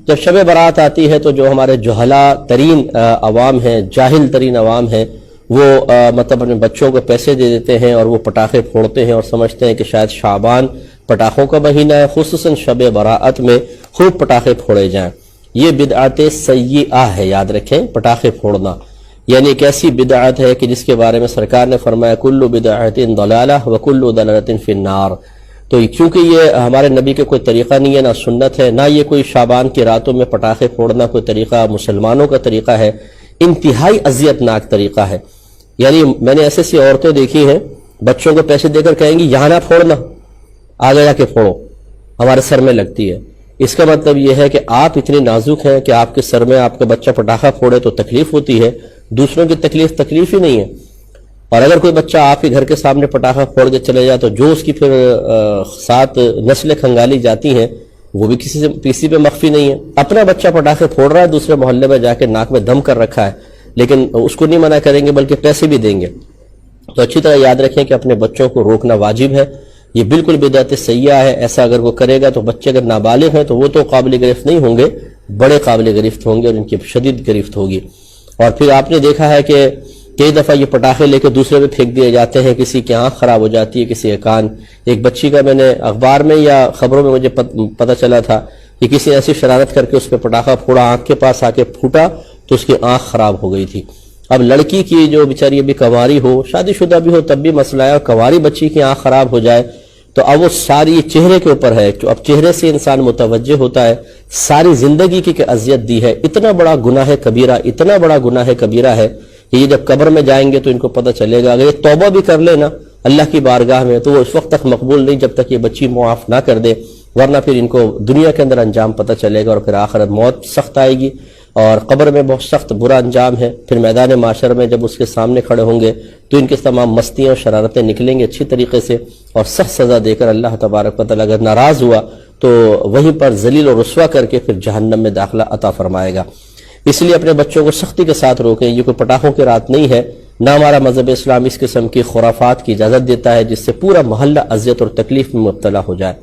جب شب برات آتی ہے تو جو ہمارے جہلا ترین عوام ہیں، جاہل ترین عوام ہیں، وہ مطلب اپنے بچوں کو پیسے دے دیتے ہیں اور وہ پٹاخے پھوڑتے ہیں اور سمجھتے ہیں کہ شاید شعبان پٹاخوں کا مہینہ ہے، خصوصاً شب براءت میں خوب پٹاخے پھوڑے جائیں۔ یہ بدعت سیئہ ہے، یاد رکھیں، پٹاخے پھوڑنا یعنی ایک ایسی بدعت ہے کہ جس کے بارے میں سرکار نے فرمایا کل بدعت ضلالہ وکل ضلالۃ فی النار۔ تو چونکہ یہ ہمارے نبی کے کوئی طریقہ نہیں ہے، نہ سنت ہے، نہ یہ کوئی شعبان کی راتوں میں پٹاخے پھوڑنا کوئی طریقہ مسلمانوں کا طریقہ ہے، انتہائی اذیت ناک طریقہ ہے۔ یعنی میں نے ایسی عورتیں دیکھی ہیں بچوں کو پیسے دے کر کہیں گی یہاں نہ پھوڑنا، آگے جا کے پھوڑو، ہمارے سر میں لگتی ہے۔ اس کا مطلب یہ ہے کہ آپ اتنے نازک ہیں کہ آپ کے سر میں آپ کا بچہ پٹاخہ پھوڑے تو تکلیف ہوتی ہے، دوسروں کی تکلیف ہی نہیں ہے۔ اور اگر کوئی بچہ آپ کے گھر کے سامنے پٹاخہ پھوڑ کے چلے جائے تو جو اس کی پھر ساتھ نسلیں کھنگالی جاتی ہیں وہ بھی کسی پہ مخفی نہیں ہے۔ اپنا بچہ پٹاخے پھوڑ رہا ہے، دوسرے محلے میں جا کے ناک میں دم کر رکھا ہے، لیکن اس کو نہیں منع کریں گے بلکہ پیسے بھی دیں گے۔ تو اچھی طرح یاد رکھیں کہ اپنے بچوں کو روکنا واجب ہے، یہ بالکل بدعت سیئہ ہے۔ ایسا اگر وہ کرے گا تو بچے اگر نابالغ ہیں تو وہ تو قابل گرفت نہیں ہوں گے، بڑے قابل گرفت ہوں گے اور ان کی شدید گرفت ہوگی۔ اور پھر آپ نے دیکھا ہے کہ کئی دفعہ یہ پٹاخے لے کے دوسرے پہ پھینک دیے جاتے ہیں، کسی کی آنکھ خراب ہو جاتی ہے، کسی کا کان۔ ایک بچی کا میں نے اخبار میں یا خبروں میں مجھے پتہ چلا تھا کہ کسی ایسی شرارت کر کے اس پہ پٹاخہ پھوڑا، آنکھ کے پاس آ کے پھوٹا تو اس کی آنکھ خراب ہو گئی تھی۔ اب لڑکی کی جو بیچاری ابھی کنواری ہو، شادی شدہ بھی ہو تب بھی مسئلہ ہے، اور کنواری بچی کی آنکھ خراب ہو جائے تو اب وہ ساری چہرے کے اوپر ہے، اب چہرے سے انسان متوجہ ہوتا ہے، ساری زندگی کی کہ اذیت دی ہے۔ اتنا بڑا گناہ کبیرہ، اتنا بڑا گناہ کبیرہ ہے کہ یہ جب قبر میں جائیں گے تو ان کو پتہ چلے گا۔ اگر یہ توبہ بھی کر لے نا اللہ کی بارگاہ میں تو وہ اس وقت تک مقبول نہیں جب تک یہ بچی معاف نہ کر دے، ورنہ پھر ان کو دنیا کے اندر انجام پتہ چلے گا اور پھر آخرت موت سخت آئے گی اور قبر میں بہت سخت برا انجام ہے۔ پھر میدان معاشر میں جب اس کے سامنے کھڑے ہوں گے تو ان کی تمام مستیاں اور شرارتیں نکلیں گے اچھی طریقے سے، اور سخت سزا دے کر اللہ تبارک و تعالیٰ اگر ناراض ہوا تو وہیں پر ذلیل و رسوا کر کے پھر جہنم میں داخلہ عطا فرمائے گا۔ اس لیے اپنے بچوں کو سختی کے ساتھ روکیں، یہ کوئی پٹاخوں کی رات نہیں ہے، نہ ہمارا مذہب اسلام اس قسم کی خرافات کی اجازت دیتا ہے جس سے پورا محلہ اذیت اور تکلیف میں مبتلا ہو جائے۔